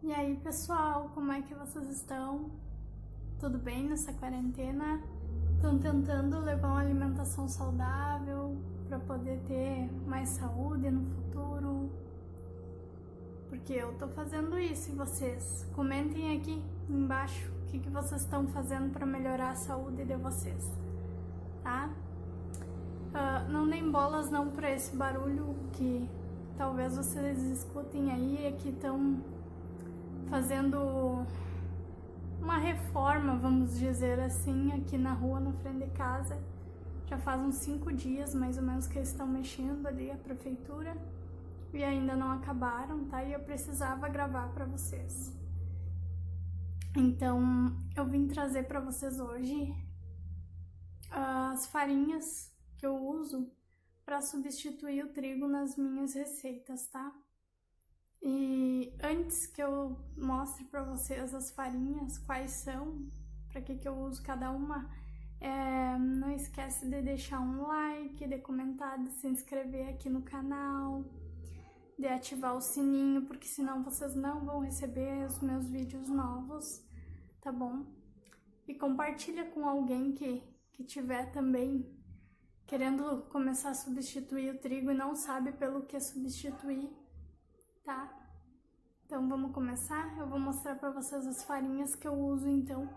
E aí, pessoal, como é que vocês estão? Tudo bem nessa quarentena? Estão tentando levar uma alimentação saudável para poder ter mais saúde no futuro? Porque eu tô fazendo isso e vocês? Comentem aqui embaixo o que vocês estão fazendo para melhorar a saúde de vocês, tá? Não deem bolas não para esse barulho que talvez vocês escutem aí, é que estão fazendo uma reforma, vamos dizer assim, aqui na rua, na frente de casa. Já faz uns 5 dias, mais ou menos, que eles estão mexendo ali, a prefeitura, e ainda não acabaram, tá? E eu precisava gravar para vocês. Então, eu vim trazer para vocês hoje as farinhas que eu uso para substituir o trigo nas minhas receitas, tá? E antes que eu mostre para vocês as farinhas, quais são, para que eu uso cada uma, não esquece de deixar um like, de comentar, de se inscrever aqui no canal, de ativar o sininho, porque senão vocês não vão receber os meus vídeos novos, tá bom? E compartilha com alguém que tiver também querendo começar a substituir o trigo e não sabe pelo que substituir, tá? Então vamos começar? Eu vou mostrar para vocês as farinhas que eu uso então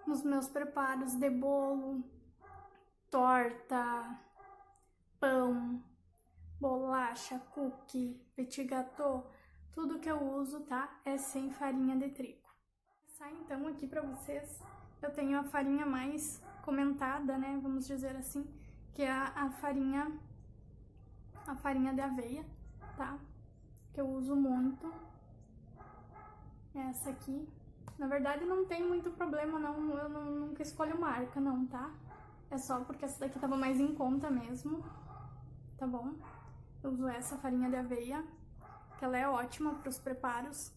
nos meus preparos de bolo, torta, pão, bolacha, cookie, petit gâteau, tudo que eu uso, tá? É sem farinha de trigo. Vou começar então aqui para vocês. Eu tenho a farinha mais comentada, né? Vamos dizer assim, que é a farinha de aveia, tá? Que eu uso muito. Essa aqui, na verdade não tem muito problema não, eu nunca escolho marca não, tá? É só porque essa daqui tava mais em conta mesmo, tá bom? Eu uso essa farinha de aveia, que ela é ótima para os preparos.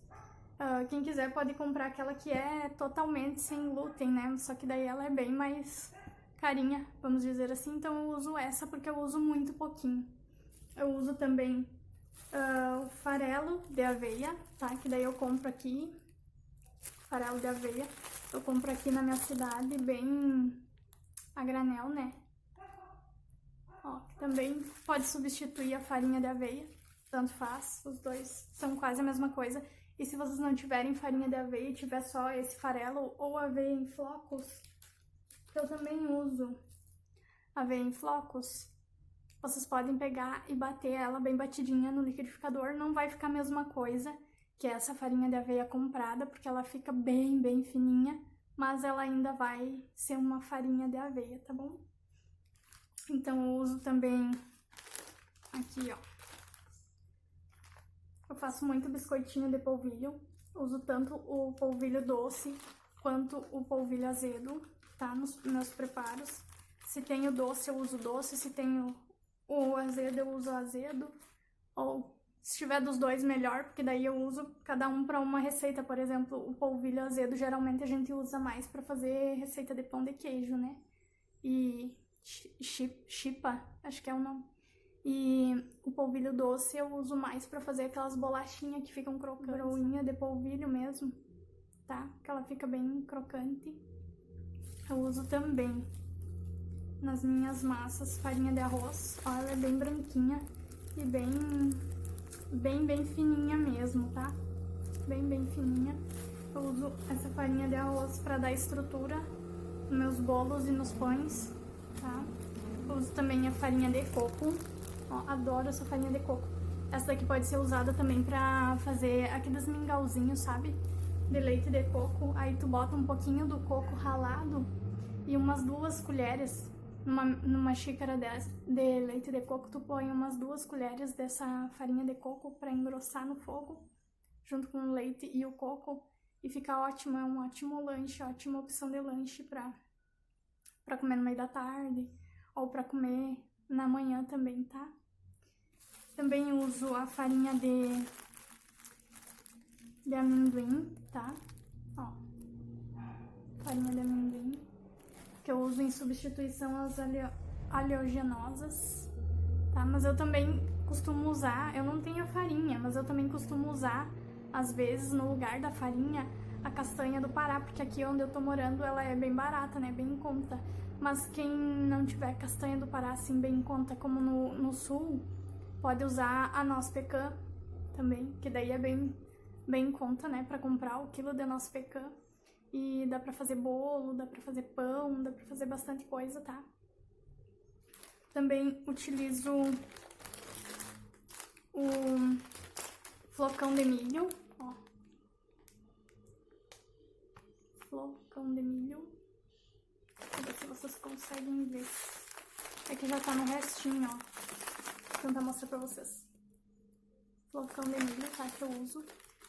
Quem quiser pode comprar aquela que é totalmente sem glúten, né? Só que daí ela é bem mais carinha, vamos dizer assim, então eu uso essa porque eu uso muito pouquinho. Eu uso também o farelo de aveia, tá? Que daí eu compro aqui, farelo de aveia, eu compro aqui na minha cidade, bem a granel, né? Ó, também pode substituir a farinha de aveia, tanto faz, os dois são quase a mesma coisa. E se vocês não tiverem farinha de aveia e tiver só esse farelo ou aveia em flocos, que eu também uso aveia em flocos, vocês podem pegar e bater ela bem batidinha no liquidificador, não vai ficar a mesma coisa que essa farinha de aveia comprada, porque ela fica bem fininha, mas ela ainda vai ser uma farinha de aveia, tá bom? Então eu uso também aqui, ó. Eu faço muito biscoitinho de polvilho, uso tanto o polvilho doce quanto o polvilho azedo, tá? Nos meus preparos. Se tenho doce, eu uso doce, se tenho o azedo, eu uso azedo, ou se tiver dos dois, melhor, porque daí eu uso cada um para uma receita. Por exemplo, o polvilho azedo, geralmente a gente usa mais para fazer receita de pão de queijo, né? E chipa, acho que é o nome. E o polvilho doce eu uso mais para fazer aquelas bolachinhas que ficam crocantes, broinha de polvilho mesmo, tá? Que ela fica bem crocante. Eu uso também nas minhas massas farinha de arroz, ó, ela é bem branquinha e bem fininha mesmo, tá? Bem fininha. Eu uso essa farinha de arroz para dar estrutura nos meus bolos e nos pães, tá? Eu uso também a farinha de coco, ó, adoro essa farinha de coco. Essa daqui pode ser usada também pra fazer aqueles mingauzinhos, sabe? De leite de coco, aí tu bota um pouquinho do coco ralado e umas 2 colheres numa xícara de leite de coco, tu põe umas 2 colheres dessa farinha de coco para engrossar no fogo, junto com o leite e o coco, e fica ótimo, é um ótimo lanche, ótima opção de lanche para comer no meio da tarde, ou para comer na manhã também, tá? Também uso a farinha de amendoim, tá? Ó, farinha de amendoim, que eu uso em substituição às oleaginosas, tá? Mas eu também costumo usar, eu não tenho a farinha, mas eu também costumo usar às vezes, no lugar da farinha, a castanha do Pará, porque aqui onde eu tô morando ela é bem barata, né, bem em conta. Mas quem não tiver castanha do Pará assim bem em conta, como no sul, pode usar a noz pecan também, que daí é bem em conta, né, pra comprar o quilo de noz pecan. E dá pra fazer bolo, dá pra fazer pão, dá pra fazer bastante coisa, tá? Também utilizo o flocão de milho, ó. Flocão de milho. Deixa eu ver se vocês conseguem ver. É que já tá no restinho, ó. Vou tentar mostrar pra vocês. Flocão de milho, tá? Que eu uso.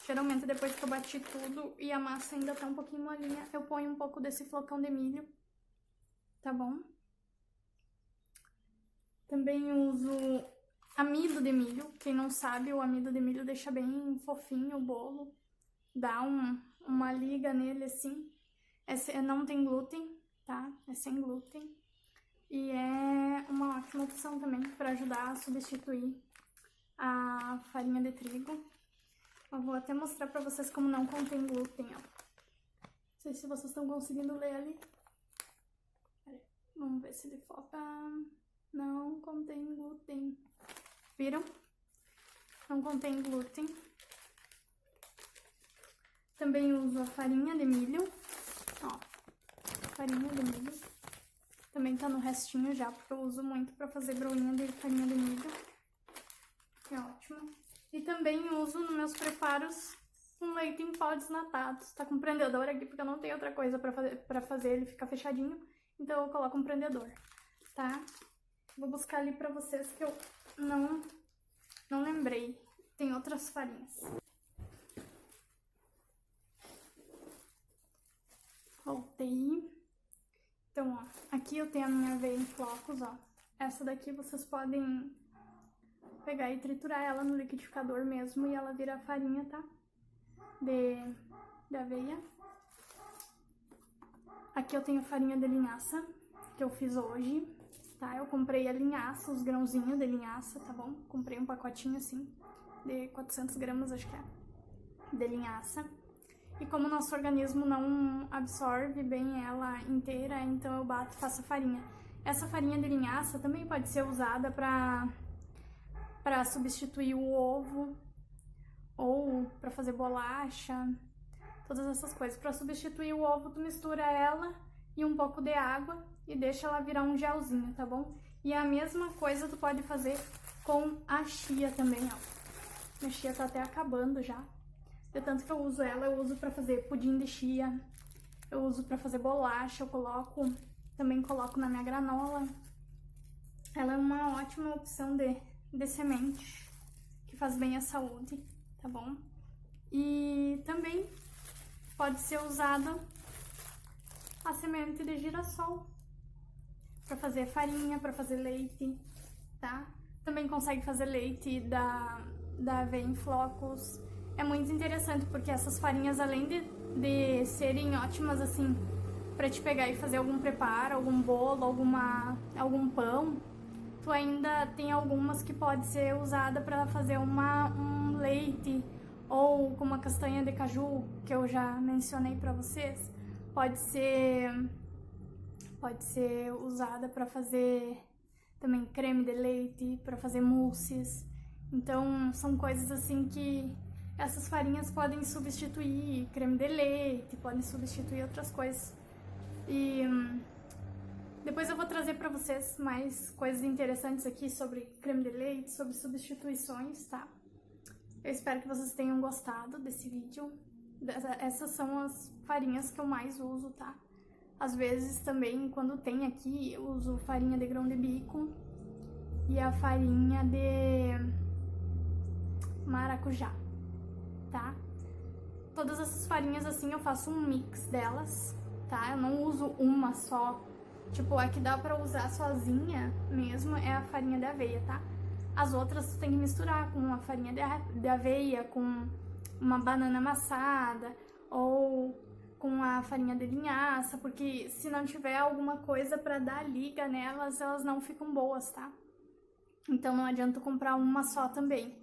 Geralmente depois que eu bati tudo e a massa ainda tá um pouquinho molinha, eu ponho um pouco desse flocão de milho, tá bom? Também uso amido de milho. Quem não sabe, o amido de milho deixa bem fofinho o bolo. Dá uma liga nele assim. Não tem glúten, tá? É sem glúten. E é uma ótima opção também para ajudar a substituir a farinha de trigo. Eu vou até mostrar pra vocês como não contém glúten, ó. Não sei se vocês estão conseguindo ler ali. Peraí, vamos ver se ele foca. Não contém glúten. Viram? Não contém glúten. Também uso a farinha de milho. Ó, farinha de milho. Também tá no restinho já, porque eu uso muito pra fazer broinha de farinha de milho. É ótimo. E também uso nos meus preparos um leite em pó desnatado. Tá com prendedor aqui, porque eu não tenho outra coisa pra fazer ele ficar fechadinho. Então eu coloco um prendedor, tá? Vou buscar ali pra vocês que eu não lembrei. Tem outras farinhas. Voltei. Então, ó, aqui eu tenho a minha aveia em flocos, ó. Essa daqui vocês podem pegar e triturar ela no liquidificador mesmo e ela vira farinha, tá? De aveia. Aqui eu tenho farinha de linhaça, que eu fiz hoje, tá? Eu comprei a linhaça, os grãozinhos de linhaça, tá bom? Comprei um pacotinho assim, de 400 gramas, acho que é, de linhaça. E como o nosso organismo não absorve bem ela inteira, então eu bato e faço a farinha. Essa farinha de linhaça também pode ser usada pra substituir o ovo, ou pra fazer bolacha, todas essas coisas. Pra substituir o ovo, tu mistura ela e um pouco de água e deixa ela virar um gelzinho, tá bom? E a mesma coisa tu pode fazer com a chia também, ó. Minha chia tá até acabando já. De tanto que eu uso ela, eu uso pra fazer pudim de chia, eu uso pra fazer bolacha, também coloco na minha granola. Ela é uma ótima opção de semente, que faz bem à saúde, tá bom? E também pode ser usada a semente de girassol pra fazer farinha, pra fazer leite, tá? Também consegue fazer leite da aveia em flocos. É muito interessante porque essas farinhas, além de serem ótimas assim pra te pegar e fazer algum preparo, algum bolo, algum pão, tu ainda tem algumas que pode ser usada pra fazer um leite, ou com uma castanha de caju, que eu já mencionei pra vocês, pode ser usada pra fazer também creme de leite, pra fazer mousses. Então são coisas assim que essas farinhas podem substituir creme de leite, podem substituir outras coisas. E depois eu vou trazer pra vocês mais coisas interessantes aqui sobre creme de leite, sobre substituições, tá? Eu espero que vocês tenham gostado desse vídeo. Essas são as farinhas que eu mais uso, tá? Às vezes também, quando tem aqui, eu uso farinha de grão de bico e a farinha de maracujá, tá? Todas essas farinhas assim eu faço um mix delas, tá? Eu não uso uma só. Tipo, a que dá pra usar sozinha mesmo é a farinha de aveia, tá? As outras tu tem que misturar com uma farinha de aveia, com uma banana amassada ou com a farinha de linhaça, porque se não tiver alguma coisa pra dar liga nelas, elas não ficam boas, tá? Então não adianta comprar uma só também.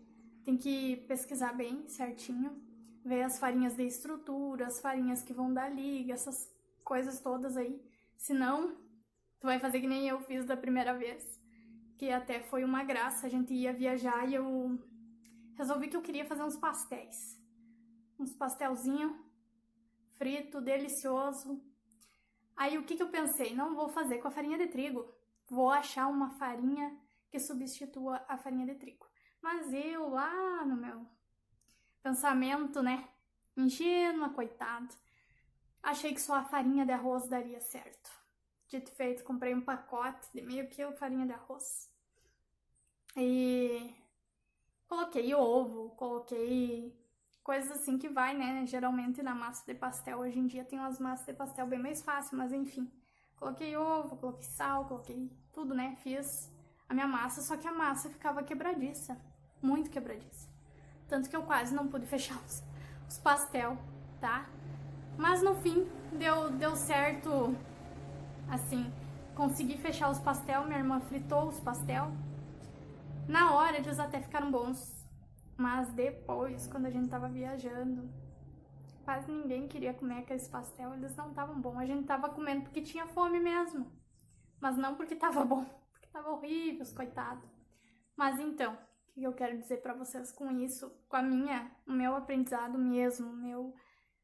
Tem que pesquisar bem certinho ver as farinhas de estrutura, as farinhas que vão dar liga, essas coisas todas aí. Senão, tu vai fazer que nem eu fiz da primeira vez, que até foi uma graça. A gente ia viajar e eu resolvi que eu queria fazer uns pastéis. Uns pastelzinhos frito, delicioso. Aí o que eu pensei? Não vou fazer com a farinha de trigo. Vou achar uma farinha que substitua a farinha de trigo. Mas eu lá no meu pensamento, né, ingênua, coitado, achei que só a farinha de arroz daria certo. Dito e feito, comprei um pacote de meio quilo de farinha de arroz. E coloquei ovo, coloquei coisas assim que vai, né, geralmente na massa de pastel. Hoje em dia tem umas massas de pastel bem mais fáceis, mas enfim. Coloquei ovo, coloquei sal, coloquei tudo, né, fiz a minha massa, só que a massa ficava quebradiça, muito quebradiça. Tanto que eu quase não pude fechar os pastel, tá? Mas no fim, deu certo, assim, consegui fechar os pastel, minha irmã fritou os pastel. Na hora eles até ficaram bons, mas depois, quando a gente tava viajando, quase ninguém queria comer aqueles pastel, eles não estavam bons. A gente tava comendo porque tinha fome mesmo, mas não porque tava bom, porque tava horrível, coitado. Mas então, o que eu quero dizer pra vocês com isso, com o meu aprendizado mesmo, meu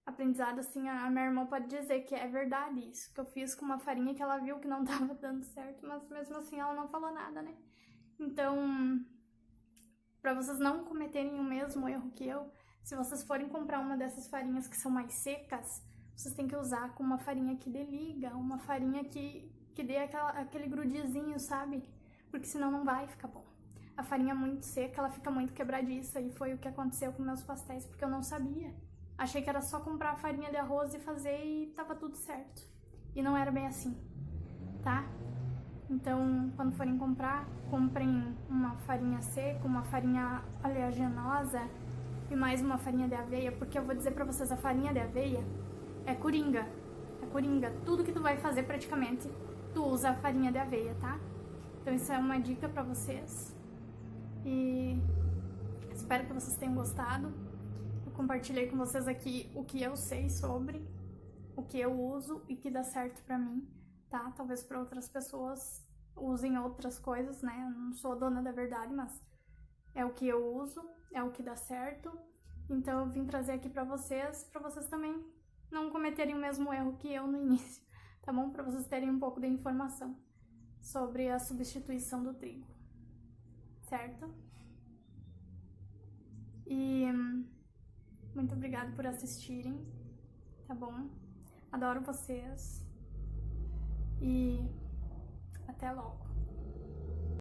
aprendizado, assim, a minha irmã pode dizer que é verdade isso, que eu fiz com uma farinha que ela viu que não tava dando certo, mas mesmo assim ela não falou nada, né? Então, pra vocês não cometerem o mesmo erro que eu, se vocês forem comprar uma dessas farinhas que são mais secas, vocês têm que usar com uma farinha que dê liga, uma farinha que dê aquele grudizinho, sabe? Porque senão não vai ficar bom. A farinha muito seca, ela fica muito quebradiça, e foi o que aconteceu com meus pastéis, porque eu não sabia. Achei que era só comprar a farinha de arroz e fazer e tava tudo certo. E não era bem assim, tá? Então, quando forem comprar, comprem uma farinha seca, uma farinha oleaginosa e mais uma farinha de aveia, porque eu vou dizer pra vocês, a farinha de aveia é coringa. É coringa. Tudo que tu vai fazer praticamente, tu usa a farinha de aveia, tá? Então isso é uma dica pra vocês. E espero que vocês tenham gostado. Eu compartilhei com vocês aqui o que eu sei sobre, o que eu uso e que dá certo pra mim, tá? Talvez pra outras pessoas usem outras coisas, né? Eu não sou dona da verdade, mas é o que eu uso, é o que dá certo. Então eu vim trazer aqui pra vocês também não cometerem o mesmo erro que eu no início, tá bom? Pra vocês terem um pouco de informação sobre a substituição do trigo, certo? E muito obrigada por assistirem, tá bom? Adoro vocês e até logo.